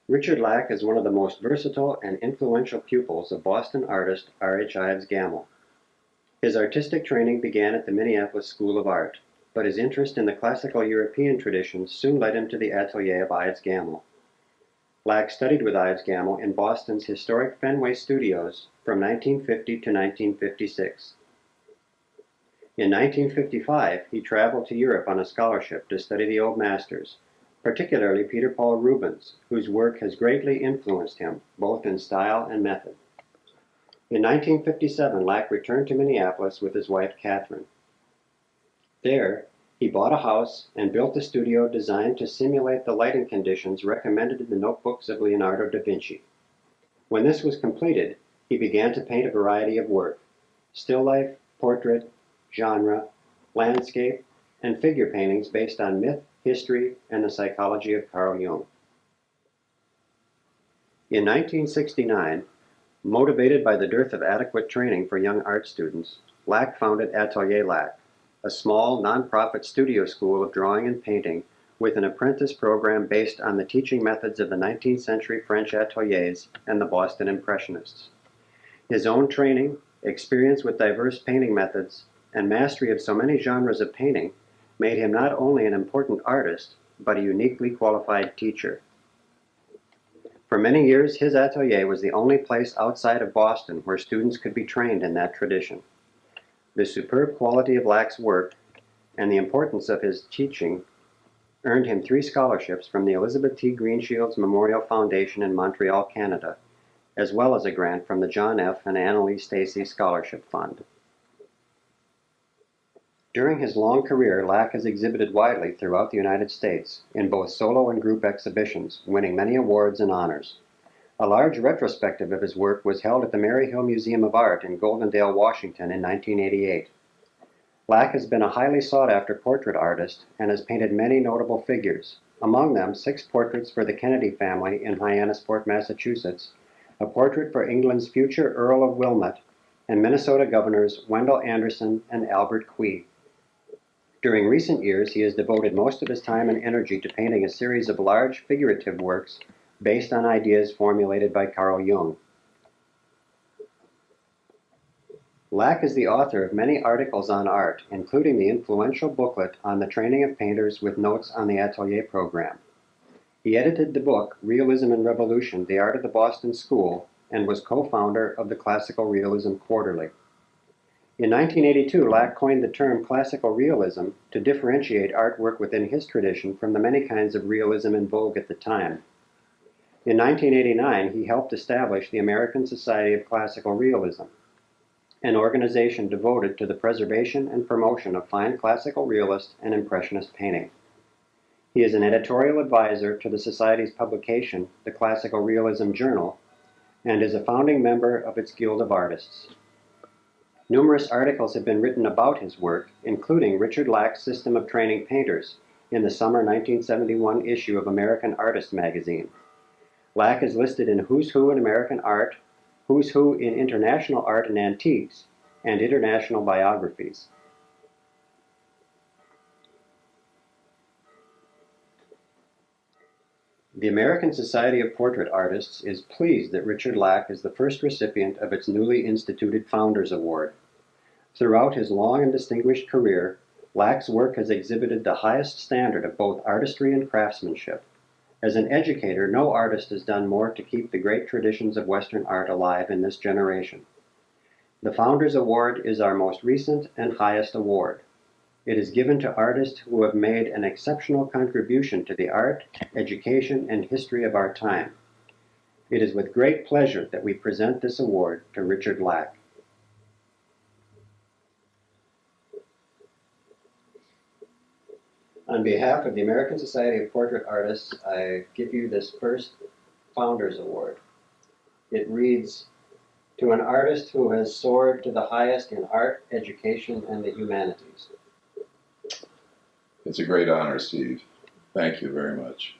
Richard Lack is one of the most versatile and influential pupils of Boston artist R.H. Ives Gammell. His artistic training began at the Minneapolis School of Art, but his interest in the classical European traditions soon led him to the atelier of Ives Gammell. Lack studied with Ives Gammell in Boston's historic Fenway Studios from 1950 to 1956. In 1955, he traveled to Europe on a scholarship to study the old masters, particularly Peter Paul Rubens, whose work has greatly influenced him, both in style and method. In 1957, Lack returned to Minneapolis with his wife Catherine. There, he bought a house and built a studio designed to simulate the lighting conditions recommended in the notebooks of Leonardo da Vinci. When this was completed, he began to paint a variety of work: still life, portrait, genre, landscape, and figure paintings based on myth, history, and the psychology of Carl Jung. In 1969, motivated by the dearth of adequate training for young art students, Lack founded Atelier Lack, a small, non-profit studio school of drawing and painting with an apprentice program based on the teaching methods of the 19th century French ateliers and the Boston Impressionists. His own training, experience with diverse painting methods, and mastery of so many genres of painting made him not only an important artist, but a uniquely qualified teacher. For many years, his atelier was the only place outside of Boston where students could be trained in that tradition. The superb quality of Lack's work and the importance of his teaching earned him 3 scholarships from the Elizabeth T. Greenshields Memorial Foundation in Montreal, Canada, as well as a grant from the John F. and Annalee Stacy Scholarship Fund. During his long career, Lack has exhibited widely throughout the United States, in both solo and group exhibitions, winning many awards and honors. A large retrospective of his work was held at the Maryhill Museum of Art in Goldendale, Washington in 1988. Lack has been a highly sought-after portrait artist and has painted many notable figures, among them 6 portraits for the Kennedy family in Hyannisport, Massachusetts, a portrait for England's future Earl of Wilmot, and Minnesota Governors Wendell Anderson and Albert Quie. During recent years, he has devoted most of his time and energy to painting a series of large figurative works based on ideas formulated by Carl Jung. Lack is the author of many articles on art, including the influential booklet on the training of painters with notes on the Atelier program. He edited the book, Realism and Revolution, The Art of the Boston School, and was co-founder of the Classical Realism Quarterly. In 1982, Lack coined the term classical realism to differentiate artwork within his tradition from the many kinds of realism in vogue at the time. In 1989, he helped establish the American Society of Classical Realism, an organization devoted to the preservation and promotion of fine classical realist and impressionist painting. He is an editorial advisor to the Society's publication, the Classical Realism Journal, and is a founding member of its Guild of Artists. Numerous articles have been written about his work, including Richard Lack's System of Training Painters in the summer 1971 issue of American Artist magazine. Lack is listed in Who's Who in American Art, Who's Who in International Art and Antiques, and International Biographies. The American Society of Portrait Artists is pleased that Richard Lack is the first recipient of its newly instituted Founders Award. Throughout his long and distinguished career, Lack's work has exhibited the highest standard of both artistry and craftsmanship. As an educator, no artist has done more to keep the great traditions of Western art alive in this generation. The Founders Award is our most recent and highest award. It is given to artists who have made an exceptional contribution to the art, education, and history of our time. It is with great pleasure that we present this award to Richard Lack. On behalf of the American Society of Portrait Artists, I give you this first Founders Award. It reads, "To an artist who has soared to the highest in art, education, and the humanities." It's a great honor, Steve. Thank you very much.